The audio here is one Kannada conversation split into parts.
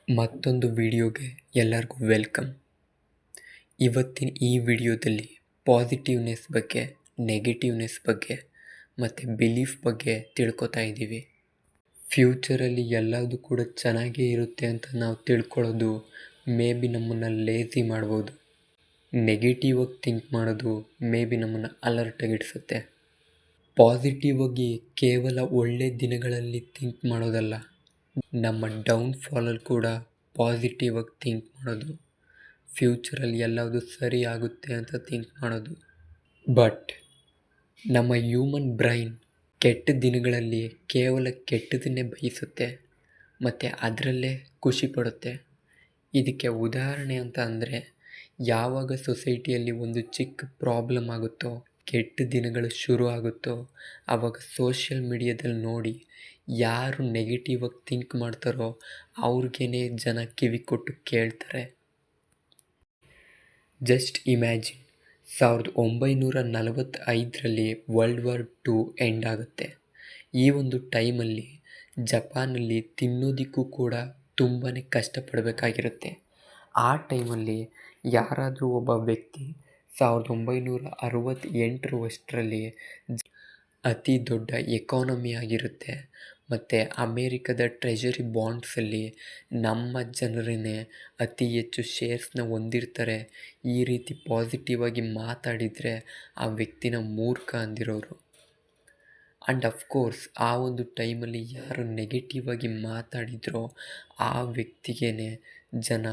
ಮತ್ತೊಂದು ವಿಡಿಯೋಗೆ ಎಲ್ಲರಿಗೂ ವೆಲ್ಕಮ್. ಇವತ್ತಿನ ಈ ವಿಡಿಯೋದಲ್ಲಿ ಪಾಸಿಟಿವ್ನೆಸ್ ಬಗ್ಗೆ, ನೆಗೆಟಿವ್ನೆಸ್ ಬಗ್ಗೆ ಮತ್ತು ಬಿಲೀಫ್ ಬಗ್ಗೆ ತಿಳ್ಕೊತಾ ಇದ್ದೀವಿ. ಫ್ಯೂಚರಲ್ಲಿ ಎಲ್ಲದೂ ಕೂಡ ಚೆನ್ನಾಗೇ ಇರುತ್ತೆ ಅಂತ ನಾವು ತಿಳ್ಕೊಳ್ಳೋದು ಮೇ ಬಿ ನಮ್ಮನ್ನು ಲೇಸಿ ಮಾಡ್ಬೋದು. ನೆಗೆಟಿವ್ ಆಗಿ ಥಿಂಕ್ ಮಾಡೋದು ಮೇ ಬಿ ನಮ್ಮನ್ನು ಅಲರ್ಟಾಗಿಡಿಸುತ್ತೆ. ಪಾಸಿಟಿವ್ ಆಗಿ ಕೇವಲ ಒಳ್ಳೆಯ ದಿನಗಳಲ್ಲಿ ಥಿಂಕ್ ಮಾಡೋದಲ್ಲ, ನಮ್ಮ ಡೌನ್ಫಾಲಲ್ಲಿ ಕೂಡ ಪಾಸಿಟಿವ್ ಆಗಿ ಥಿಂಕ್ ಮಾಡೋದು, ಫ್ಯೂಚರಲ್ಲಿ ಎಲ್ಲವೂ ಸರಿ ಆಗುತ್ತೆ ಅಂತ ಥಿಂಕ್ ಮಾಡೋದು. ಬಟ್ ನಮ್ಮ ಹ್ಯೂಮನ್ ಬ್ರೈನ್ ಕೆಟ್ಟ ದಿನಗಳಲ್ಲಿ ಕೇವಲ ಕೆಟ್ಟದನ್ನೇ ಬಯಸುತ್ತೆ ಮತ್ತು ಅದರಲ್ಲೇ ಖುಷಿ ಪಡುತ್ತೆ. ಇದಕ್ಕೆ ಉದಾಹರಣೆ ಅಂತ ಅಂದರೆ, ಯಾವಾಗ ಸೊಸೈಟಿಯಲ್ಲಿ ಒಂದು ಚಿಕ್ಕ ಪ್ರಾಬ್ಲಮ್ ಆಗುತ್ತೋ, ಕೆಟ್ಟ ದಿನಗಳು ಶುರು ಆಗುತ್ತೋ, ಆವಾಗ ಸೋಷಿಯಲ್ ಮೀಡಿಯಾದಲ್ಲಿ ನೋಡಿ ಯಾರು ನೆಗೆಟಿವ್ ಆಗಿ ಥಿಂಕ್ ಮಾಡ್ತಾರೋ ಅವ್ರಿಗೇ ಜನ ಕಿವಿ ಕೊಟ್ಟು ಕೇಳ್ತಾರೆ. ಜಸ್ಟ್ ಇಮ್ಯಾಜಿನ್, 1945ರಲ್ಲಿ ವರ್ಲ್ಡ್ ವಾರ್ 2 ಎಂಡ್ ಆಗುತ್ತೆ. ಈ ಒಂದು ಟೈಮಲ್ಲಿ ಜಪಾನಲ್ಲಿ ತಿನ್ನೋದಕ್ಕೂ ಕೂಡ ತುಂಬಾ ಕಷ್ಟಪಡಬೇಕಾಗಿರುತ್ತೆ. ಆ ಟೈಮಲ್ಲಿ ಯಾರಾದರೂ ಒಬ್ಬ ವ್ಯಕ್ತಿ 1968ರಲ್ಲಿ ಅತಿ ದೊಡ್ಡ ಎಕಾನಮಿ ಆಗಿರುತ್ತೆ ಮತ್ತು ಅಮೇರಿಕದ ಟ್ರೆಜರಿ ಬಾಂಡ್ಸಲ್ಲಿ ನಮ್ಮ ಜನರೇ ಅತಿ ಹೆಚ್ಚು ಶೇರ್ಸ್ನ ಹೊಂದಿರ್ತಾರೆ. ಈ ರೀತಿ ಪಾಸಿಟಿವ್ ಆಗಿ ಮಾತಾಡಿದರೆ ಆ ವ್ಯಕ್ತಿನ ಮೂರ್ಖ ಅಂದಿರೋರು. ಆ್ಯಂಡ್ ಅಫ್ಕೋರ್ಸ್ ಆ ಒಂದು ಟೈಮಲ್ಲಿ ಯಾರು ನೆಗೆಟಿವ್ ಆಗಿ ಮಾತಾಡಿದ್ರೋ ಆ ವ್ಯಕ್ತಿಗೇ ಜನ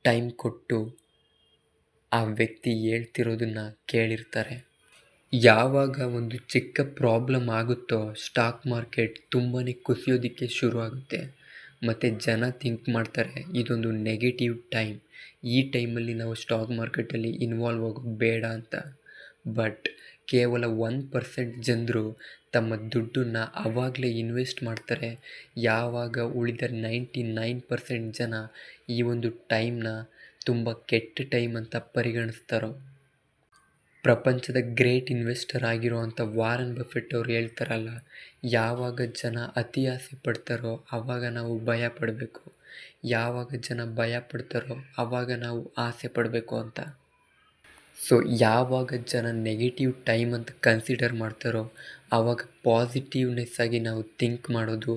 ಟೈಮ್ ಕೊಟ್ಟು ಆ ವ್ಯಕ್ತಿ ಹೇಳ್ತಿರೋದನ್ನು ಕೇಳಿರ್ತಾರೆ. ಯಾವಾಗ ಒಂದು ಚಿಕ್ಕ ಪ್ರಾಬ್ಲಮ್ ಆಗುತ್ತೋ ಸ್ಟಾಕ್ ಮಾರ್ಕೆಟ್ ತುಂಬಾ ಕುಸಿಯೋದಕ್ಕೆ ಶುರು ಆಗುತ್ತೆ ಮತ್ತು ಜನ ಥಿಂಕ್ ಮಾಡ್ತಾರೆ ಇದೊಂದು ನೆಗೆಟಿವ್ ಟೈಮ್, ಈ ಟೈಮಲ್ಲಿ ನಾವು ಸ್ಟಾಕ್ ಮಾರ್ಕೆಟಲ್ಲಿ ಇನ್ವಾಲ್ವ್ ಆಗೋದು ಬೇಡ ಅಂತ. ಬಟ್ ಕೇವಲ 1% ಜನರು ತಮ್ಮ ದುಡ್ಡನ್ನು ಆವಾಗಲೇ ಇನ್ವೆಸ್ಟ್ ಮಾಡ್ತಾರೆ, ಯಾವಾಗ ಉಳಿದ 99% ಜನ ಈ ಒಂದು ಟೈಮ್ನ ತುಂಬ ಕೆಟ್ಟ ಟೈಮ್ ಅಂತ ಪರಿಗಣಿಸ್ತಾರೋ. ಪ್ರಪಂಚದ ಗ್ರೇಟ್ ಇನ್ವೆಸ್ಟರ್ ಆಗಿರೋವಂಥ ವಾರನ್ ಬಫೆಟ್ ಅವರು ಹೇಳ್ತಾರಲ್ಲ, ಯಾವಾಗ ಜನ ಅತಿ ಆಸೆ ಪಡ್ತಾರೋ ಆವಾಗ ನಾವು ಭಯ ಪಡಬೇಕು, ಯಾವಾಗ ಜನ ಭಯ ಪಡ್ತಾರೋ ಆವಾಗ ನಾವು ಆಸೆ ಪಡಬೇಕು ಅಂತ. ಸೊ ಯಾವಾಗ ಜನ ನೆಗೆಟಿವ್ ಟೈಮ್ ಅಂತ ಕನ್ಸಿಡರ್ ಮಾಡ್ತಾರೋ ಆವಾಗ ಪಾಸಿಟಿವ್ನೆಸ್ ಆಗಿ ನಾವು ಥಿಂಕ್ ಮಾಡೋದು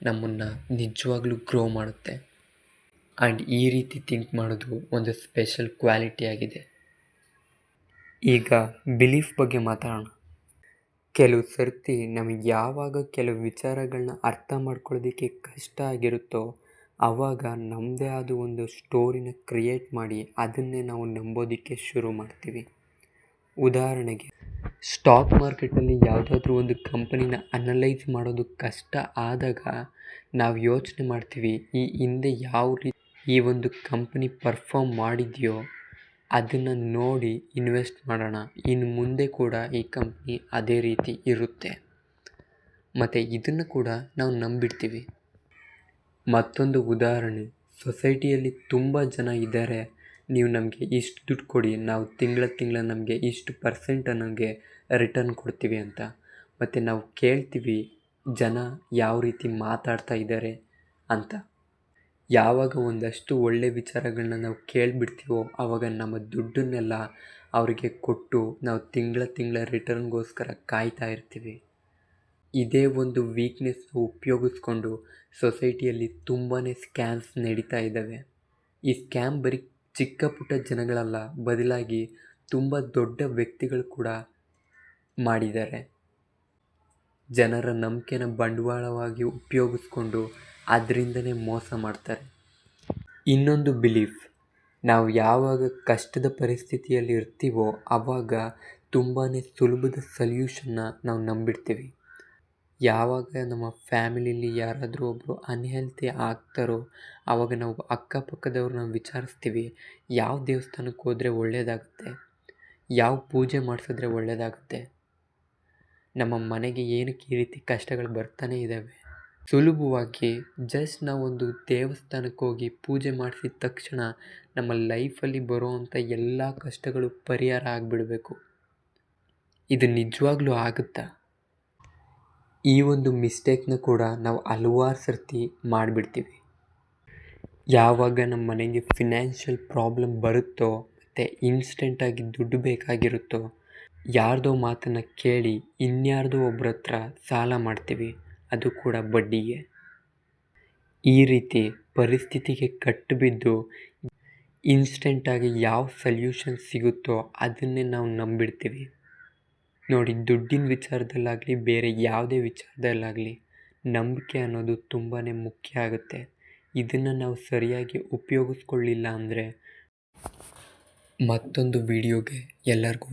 ನಮ್ಮನ್ನು ನಿಜವಾಗ್ಲೂ ಗ್ರೋ ಮಾಡುತ್ತೆ. ಆ್ಯಂಡ್ ಈ ರೀತಿ ಥಿಂಕ್ ಮಾಡೋದು ಒಂದು ಸ್ಪೆಷಲ್ ಕ್ವಾಲಿಟಿ ಆಗಿದೆ. ಈಗ ಬಿಲೀಫ್ ಬಗ್ಗೆ ಮಾತಾಡೋಣ. ಕೆಲವು ಸರ್ತಿ ನಮಗೆ ಯಾವಾಗ ಕೆಲವು ವಿಚಾರಗಳನ್ನ ಅರ್ಥ ಮಾಡ್ಕೊಳ್ಳೋದಕ್ಕೆ ಕಷ್ಟ ಆಗಿರುತ್ತೋ ಆವಾಗ ನಮ್ಮದೇ ಆದ ಒಂದು ಸ್ಟೋರಿನ ಕ್ರಿಯೇಟ್ ಮಾಡಿ ಅದನ್ನೇ ನಾವು ನಂಬೋದಕ್ಕೆ ಶುರು ಮಾಡ್ತೀವಿ. ಉದಾಹರಣೆಗೆ, ಸ್ಟಾಕ್ ಮಾರ್ಕೆಟಲ್ಲಿ ಯಾವುದಾದ್ರೂ ಒಂದು ಕಂಪನಿನ ಅನಲೈಸ್ ಮಾಡೋದು ಕಷ್ಟ ಆದಾಗ ನಾವು ಯೋಚನೆ ಮಾಡ್ತೀವಿ, ಈ ಹಿಂದೆ ಯಾವ ರೀತಿ ಈ ಒಂದು ಕಂಪನಿ ಪರ್ಫಾರ್ಮ್ ಮಾಡಿದೆಯೋ ಅದನ್ನು ನೋಡಿ ಇನ್ವೆಸ್ಟ್ ಮಾಡೋಣ, ಇನ್ನು ಮುಂದೆ ಕೂಡ ಈ ಕಂಪ್ನಿ ಅದೇ ರೀತಿ ಇರುತ್ತೆ ಮತ್ತು ಇದನ್ನು ಕೂಡ ನಾವು ನಂಬಿಡ್ತೀವಿ. ಮತ್ತೊಂದು ಉದಾಹರಣೆ, ಸೊಸೈಟಿಯಲ್ಲಿ ತುಂಬ ಜನ ಇದ್ದಾರೆ, ನೀವು ನಮಗೆ ಇಷ್ಟು ದುಡ್ಡು ಕೊಡಿ, ನಾವು ತಿಂಗಳ ನಮಗೆ ಇಷ್ಟು % ನಮಗೆ ರಿಟರ್ನ್ ಕೊಡ್ತೀವಿ ಅಂತ. ಮತ್ತು ನಾವು ಕೇಳ್ತೀವಿ ಜನ ಯಾವ ರೀತಿ ಮಾತಾಡ್ತಾ ಇದ್ದಾರೆ ಅಂತ. ಯಾವಾಗ ಒಂದಷ್ಟು ಒಳ್ಳೆಯ ವಿಚಾರಗಳನ್ನ ನಾವು ಕೇಳಿಬಿಡ್ತೀವೋ ಆವಾಗ ನಮ್ಮ ದುಡ್ಡನ್ನೆಲ್ಲ ಅವರಿಗೆ ಕೊಟ್ಟು ನಾವು ತಿಂಗಳ ರಿಟರ್ನ್ಗೋಸ್ಕರ ಕಾಯ್ತಾ ಇರ್ತೀವಿ. ಇದೇ ಒಂದು ವೀಕ್ನೆಸ್ ಉಪಯೋಗಿಸ್ಕೊಂಡು ಸೊಸೈಟಿಯಲ್ಲಿ ತುಂಬಾ ಸ್ಕ್ಯಾಮ್ಸ್ ನಡೀತಾ ಇದ್ದಾವೆ. ಈ ಸ್ಕ್ಯಾಮ್ ಬರೀ ಚಿಕ್ಕ ಪುಟ್ಟ ಜನಗಳಲ್ಲ, ಬದಲಾಗಿ ತುಂಬ ದೊಡ್ಡ ವ್ಯಕ್ತಿಗಳು ಕೂಡ ಮಾಡಿದ್ದಾರೆ. ಜನರ ನಂಬಿಕೆನ ಬಂಡವಾಳವಾಗಿ ಉಪಯೋಗಿಸ್ಕೊಂಡು ಅದರಿಂದನೇ ಮೋಸ ಮಾಡ್ತಾರೆ. ಇನ್ನೊಂದು ಬಿಲೀಫ್, ನಾವು ಯಾವಾಗ ಕಷ್ಟದ ಪರಿಸ್ಥಿತಿಯಲ್ಲಿ ಇರ್ತೀವೋ ಆವಾಗ ತುಂಬಾ ಸುಲಭದ ಸೊಲ್ಯೂಷನ್ನ ನಾವು ನಂಬಿಡ್ತೀವಿ. ಯಾವಾಗ ನಮ್ಮ ಫ್ಯಾಮಿಲಿಯಲ್ಲಿ ಯಾರಾದರೂ ಒಬ್ಬರು ಅನ್ಹೆಲ್ತಿ ಆಗ್ತಾರೋ ಆವಾಗ ನಾವು ಅಕ್ಕಪಕ್ಕದವ್ರನ್ನ ವಿಚಾರಿಸ್ತೀವಿ, ಯಾವ ದೇವಸ್ಥಾನಕ್ಕೆ ಹೋದರೆ ಒಳ್ಳೆಯದಾಗುತ್ತೆ, ಯಾವ ಪೂಜೆ ಮಾಡಿಸಿದ್ರೆ ಒಳ್ಳೆಯದಾಗುತ್ತೆ, ನಮ್ಮ ಮನೆಗೆ ಏನಕ್ಕೆ ಈ ರೀತಿ ಕಷ್ಟಗಳು ಬರ್ತಾನೇ ಇದ್ದಾವೆ. ಸುಲಭವಾಗಿ ಜಸ್ಟ್ ನಾವೊಂದು ದೇವಸ್ಥಾನಕ್ಕೆ ಹೋಗಿ ಪೂಜೆ ಮಾಡಿಸಿದ ತಕ್ಷಣ ನಮ್ಮ ಲೈಫಲ್ಲಿ ಬರೋವಂಥ ಎಲ್ಲ ಕಷ್ಟಗಳು ಪರಿಹಾರ ಆಗಿಬಿಡಬೇಕು. ಇದು ನಿಜವಾಗ್ಲೂ ಆಗುತ್ತಾ? ಈ ಒಂದು ಮಿಸ್ಟೇಕ್ನ ಕೂಡ ನಾವು ಹಲವಾರು ಸರ್ತಿ ಮಾಡಿಬಿಡ್ತೀವಿ. ಯಾವಾಗ ನಮ್ಮ ಮನೆಗೆ ಫಿನಾನ್ಷಿಯಲ್ ಪ್ರಾಬ್ಲಮ್ ಬರುತ್ತೋ ಮತ್ತು ಇನ್ಸ್ಟೆಂಟಾಗಿ ದುಡ್ಡು ಬೇಕಾಗಿರುತ್ತೋ ಯಾರ್ದೋ ಮಾತನ್ನು ಕೇಳಿ ಇನ್ಯಾರ್ದೋ ಒಬ್ಬರ ಹತ್ರ ಸಾಲ ಮಾಡ್ತೀವಿ, ಅದು ಕೂಡ ಬಡ್ಡಿಗೆ. ಈ ರೀತಿ ಪರಿಸ್ಥಿತಿಗೆ ಕಟ್ಟಿಬಿದ್ದು ಇನ್ಸ್ಟೆಂಟಾಗಿ ಯಾವ ಸಲ್ಯೂಷನ್ ಸಿಗುತ್ತೋ ಅದನ್ನೇ ನಾವು ನಂಬಿಡ್ತೀವಿ. ನೋಡಿ, ದುಡ್ಡಿನ ವಿಚಾರದಲ್ಲಾಗಲಿ ಬೇರೆ ಯಾವುದೇ ವಿಚಾರದಲ್ಲಾಗಲಿ ನಂಬಿಕೆ ಅನ್ನೋದು ತುಂಬಾ ಮುಖ್ಯ ಆಗುತ್ತೆ. ಇದನ್ನು ನಾವು ಸರಿಯಾಗಿ ಉಪಯೋಗಿಸ್ಕೊಳ್ಳಿಲ್ಲ ಅಂದರೆ ಮತ್ತೊಂದು ವಿಡಿಯೋಗೆ ಎಲ್ಲರಿಗೂ